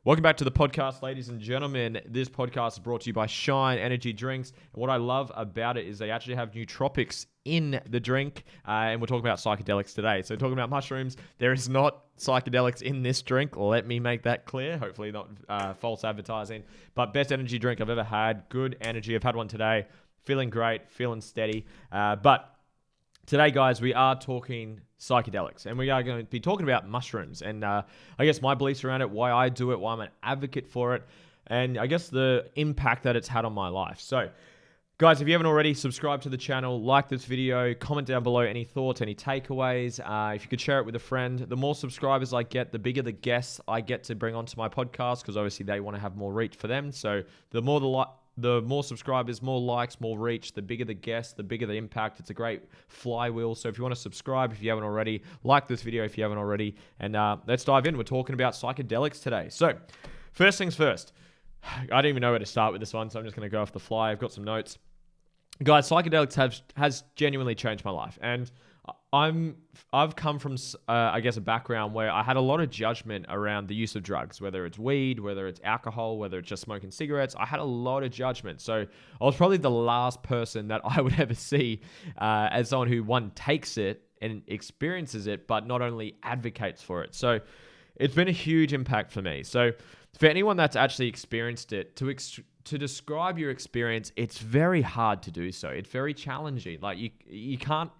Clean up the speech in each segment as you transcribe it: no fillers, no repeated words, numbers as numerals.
Welcome back to the podcast, ladies and gentlemen. This podcast is brought to you by Shine Energy Drinks. And what I love about it is they actually have nootropics in the drink. And we're talking about psychedelics today. So talking about mushrooms, there is not psychedelics in this drink. Let me make that clear. Hopefully not false advertising. But best energy drink I've ever had. Good energy. I've had one today. Feeling great. Feeling steady. But today, guys, we are talking psychedelics, and we are going to be talking about mushrooms, and I guess my beliefs around it, why I do it, why I'm an advocate for it, and I guess the impact that it's had on my life. So, guys, if you haven't already, subscribe to the channel, like this video, comment down below any thoughts, any takeaways. If you could share it with a friend. The more subscribers I get, the bigger the guests I get to bring onto my podcast, because obviously they want to have more reach for them. So the more subscribers, more likes, more reach, the bigger the guest, the bigger the impact. It's a great flywheel. So if you want to subscribe, if you haven't already, like this video if you haven't already, and let's dive in. We're talking about psychedelics today. So first things first, I don't even know where to start with this one, so I'm just going to go off the fly. I've got some notes. Guys, psychedelics has genuinely changed my life, and I've come from I guess a background where I had a lot of judgment around the use of drugs, whether it's weed, whether it's alcohol, whether it's just smoking cigarettes. I had a lot of judgment, so I was probably the last person that I would ever see as someone who takes it and experiences it, but not only advocates for it. So it's been a huge impact for me. So for anyone that's actually experienced it, to describe your experience, it's very hard to do so. It's very challenging. Like you can't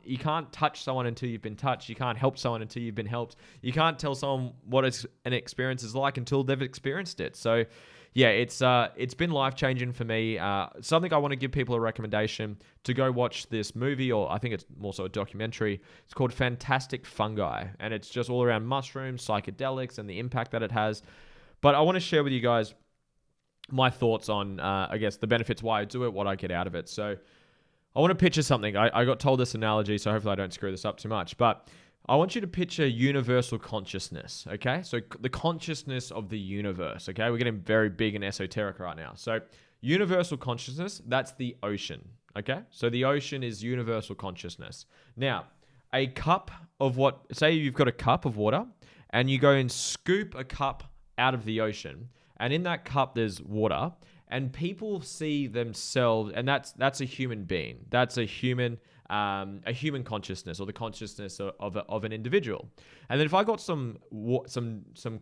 touch someone until you've been touched. You can't help someone until you've been helped. You can't tell someone what an experience is like until they've experienced it. So yeah, it's been life-changing for me. Something I want to give people a recommendation to go watch this movie, or I think it's more so a documentary. It's called Fantastic Fungi, and it's just all around mushrooms, psychedelics, and the impact that it has. But I want to share with you guys my thoughts on, I guess, the benefits, why I do it, what I get out of it. So I want to picture something. I got told this analogy, so hopefully I don't screw this up too much. But I want you to picture universal consciousness, okay? So the consciousness of the universe, okay? We're getting very big and esoteric right now. So universal consciousness, that's the ocean, okay? So the ocean is universal consciousness. Now, a cup of say you've got a cup of water, and you go and scoop a cup out of the ocean, and in that cup there's water, and people see themselves, and that's a human being. That's a human consciousness, or the consciousness of an individual. And then if I got some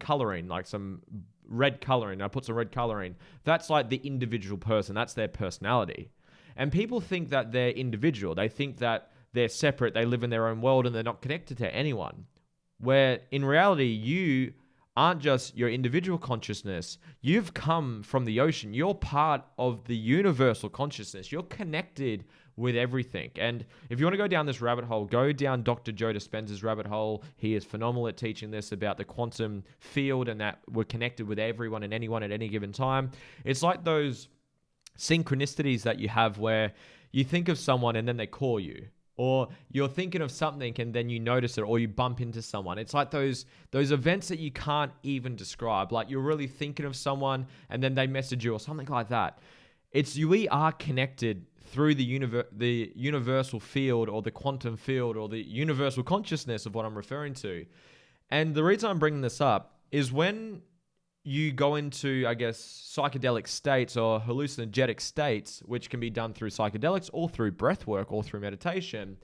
coloring, like some red coloring, I put some red coloring, that's like the individual person. That's their personality. And people think that they're individual. They think that they're separate. They live in their own world and they're not connected to anyone. Where in reality, you aren't just your individual consciousness. You've come from the ocean. You're part of the universal consciousness. You're connected with everything. And if you want to go down this rabbit hole, go down Dr. Joe Dispenza's rabbit hole. He is phenomenal at teaching this about the quantum field, and that we're connected with everyone and anyone at any given time. It's like those synchronicities that you have where you think of someone and then they call you. Or you're thinking of something and then you notice it, or you bump into someone. It's like those events that you can't even describe. Like you're really thinking of someone and then they message you or something like that. We are connected through the universal field, or the quantum field, or the universal consciousness of what I'm referring to. And the reason I'm bringing this up is when you go into, I guess, psychedelic states or hallucinogenic states, which can be done through psychedelics or through breath work or through meditation,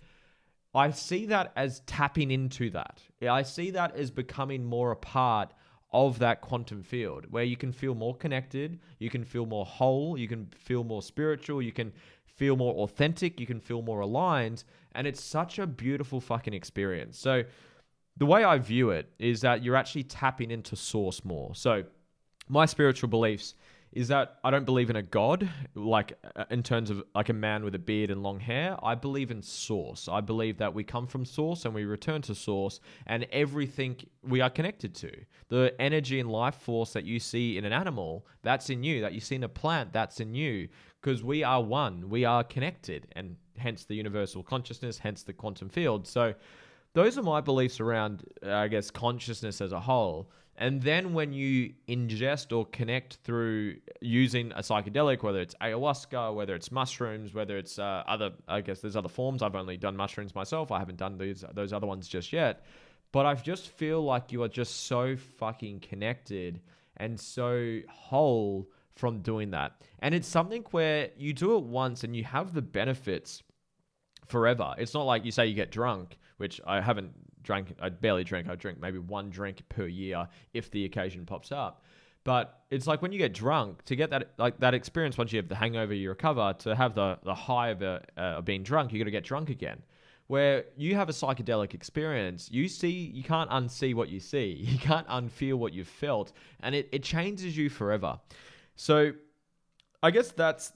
I see that as tapping into that. I see that as becoming more a part of that quantum field, where you can feel more connected, you can feel more whole, you can feel more spiritual, you can feel more authentic, you can feel more aligned, and it's such a beautiful fucking experience. So the way I view it is that you're actually tapping into source more. So my spiritual beliefs is that I don't believe in a God, like in terms of like a man with a beard and long hair. I believe in source. I believe that we come from source and we return to source, and everything we are connected to. The energy and life force that you see in an animal, that's in you. That you see in a plant, that's in you. Because we are one. We are connected, and hence the universal consciousness, hence the quantum field. So those are my beliefs around, I guess, consciousness as a whole. And then when you ingest or connect through using a psychedelic, whether it's ayahuasca, whether it's mushrooms, whether it's I guess there's other forms. I've only done mushrooms myself. I haven't done those other ones just yet. But I just feel like you are just so fucking connected and so whole from doing that. And it's something where you do it once and you have the benefits forever. It's not like you say you get drunk, which I haven't drank. I barely drink. I drink maybe one drink per year if the occasion pops up. But it's like when you get drunk, to get that experience once you have the hangover, you recover, to have the high of being drunk, you got to get drunk again. Where you have a psychedelic experience, you can't unsee what you see. You can't unfeel what you've felt, and it changes you forever. So I guess that's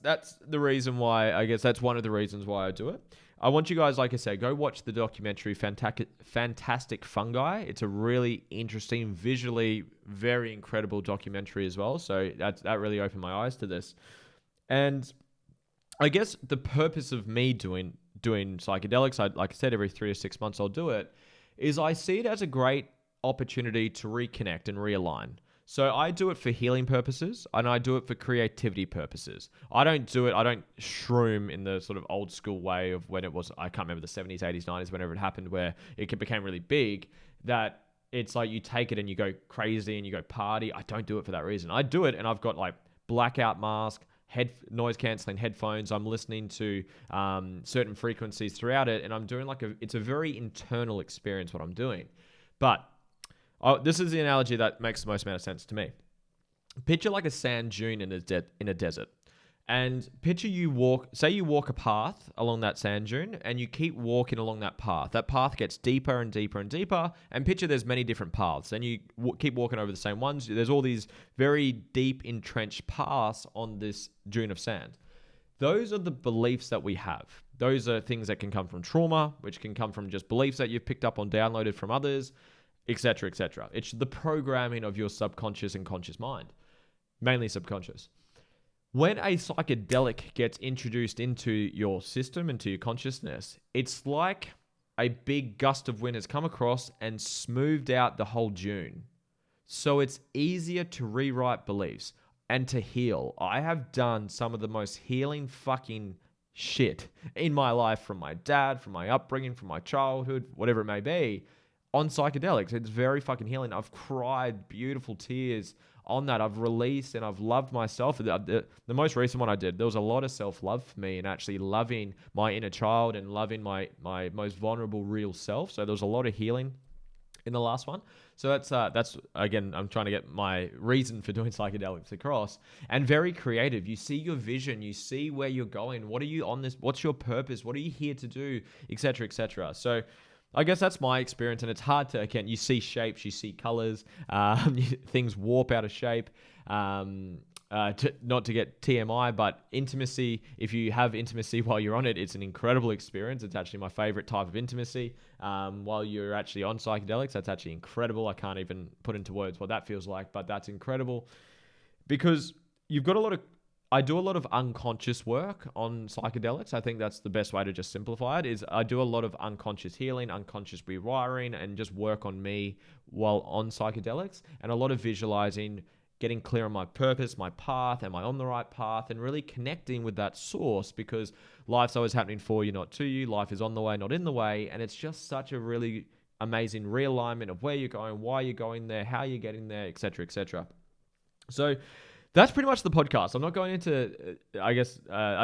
the reason why. I guess that's one of the reasons why I do it. I want you guys, like I said, go watch the documentary Fantastic Fungi. It's a really interesting, visually very incredible documentary as well. So that really opened my eyes to this. And I guess the purpose of me doing psychedelics, like I said, every 3 to 6 months I'll do it, is I see it as a great opportunity to reconnect and realign. So I do it for healing purposes, and I do it for creativity purposes. I don't shroom in the sort of old school way of when it was, I can't remember, the 70s, 80s, 90s, whenever it happened, where it became really big, that it's like you take it and you go crazy and you go party. I don't do it for that reason. I do it and I've got like blackout mask, noise cancelling headphones. I'm listening to certain frequencies throughout it, and I'm doing it's a very internal experience what I'm doing. But this is the analogy that makes the most amount of sense to me. Picture like a sand dune in a desert. And picture you walk a path along that sand dune, and you keep walking along that path. That path gets deeper and deeper and deeper, and picture there's many different paths, and you keep walking over the same ones. There's all these very deep entrenched paths on this dune of sand. Those are the beliefs that we have. Those are things that can come from trauma, which can come from just beliefs that you've picked up on, downloaded from others, etc., etc. It's the programming of your subconscious and conscious mind, mainly subconscious. When a psychedelic gets introduced into your system, into your consciousness, it's like a big gust of wind has come across and smoothed out the whole dune. So it's easier to rewrite beliefs and to heal. I have done some of the most healing fucking shit in my life, from my dad, from my upbringing, from my childhood, whatever it may be, on psychedelics. It's very fucking healing. I've cried beautiful tears on that. I've released and I've loved myself. The most recent one I did, there was a lot of self-love for me and actually loving my inner child and loving my most vulnerable real self. So there was a lot of healing in the last one. So that's again, I'm trying to get my reason for doing psychedelics across. And very creative. You see your vision, you see where you're going. What are you on this? What's your purpose? What are you here to do? Etc., etc. So I guess that's my experience, and it's hard to, again, you see shapes, you see colors, things warp out of shape, not to get TMI, but intimacy, if you have intimacy while you're on it, it's an incredible experience. It's actually my favorite type of intimacy. While you're actually on psychedelics, that's actually incredible. I can't even put into words what that feels like, but that's incredible because you've got I do a lot of unconscious work on psychedelics. I think that's the best way to just simplify it, is I do a lot of unconscious healing, unconscious rewiring, and just work on me while on psychedelics, and a lot of visualizing, getting clear on my purpose, my path, am I on the right path, and really connecting with that source, because life's always happening for you, not to you. Life is on the way, not in the way, and it's just such a really amazing realignment of where you're going, why you're going there, how you're getting there, etc., etc. So that's pretty much the podcast. I'm not going into, I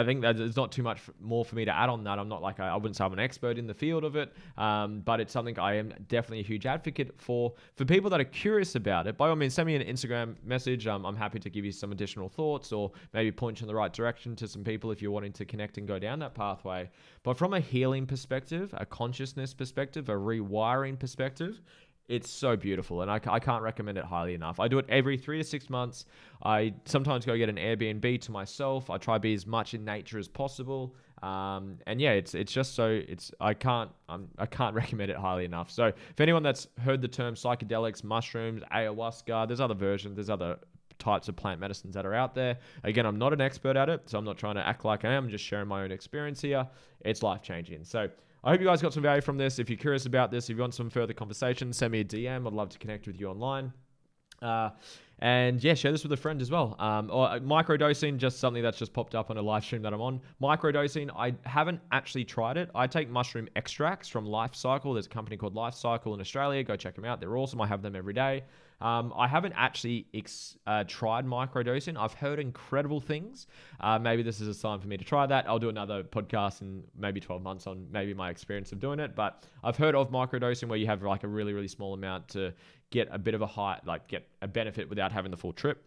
think that there's not too much more for me to add on that. I'm not like, I wouldn't say I'm an expert in the field of it, but it's something I am definitely a huge advocate for. For people that are curious about it, by all means, send me an Instagram message. I'm happy to give you some additional thoughts, or maybe point you in the right direction to some people if you're wanting to connect and go down that pathway. But from a healing perspective, a consciousness perspective, a rewiring perspective, it's so beautiful, and I can't recommend it highly enough. I do it every 3 to 6 months. I sometimes go get an Airbnb to myself. I try to be as much in nature as possible. And yeah, it's just so I can't recommend it highly enough. So if anyone that's heard the term psychedelics, mushrooms, ayahuasca, there's other versions, there's other types of plant medicines that are out there. Again, I'm not an expert at it, so I'm not trying to act like I am. I'm just sharing my own experience here. It's life-changing. So I hope you guys got some value from this. If you're curious about this, if you want some further conversation, send me a DM. I'd love to connect with you online. And yeah, share this with a friend as well. Or microdosing, just something that's just popped up on a live stream that I'm on. Microdosing, I haven't actually tried it. I take mushroom extracts from Life Cycle. There's a company called Life Cycle in Australia. Go check them out. They're awesome. I have them every day. I haven't actually tried microdosing. I've heard incredible things. Maybe this is a sign for me to try that. I'll do another podcast in maybe 12 months on maybe my experience of doing it. But I've heard of microdosing where you have like a really, really small amount to get a bit of a high, like get a benefit without having the full trip.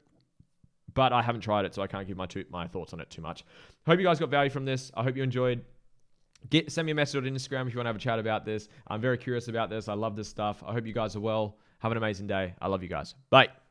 But I haven't tried it, so I can't give my thoughts on it too much. Hope you guys got value from this. I hope you enjoyed. Send me a message on Instagram if you want to have a chat about this. I'm very curious about this. I love this stuff. I hope you guys are well. Have an amazing day. I love you guys. Bye.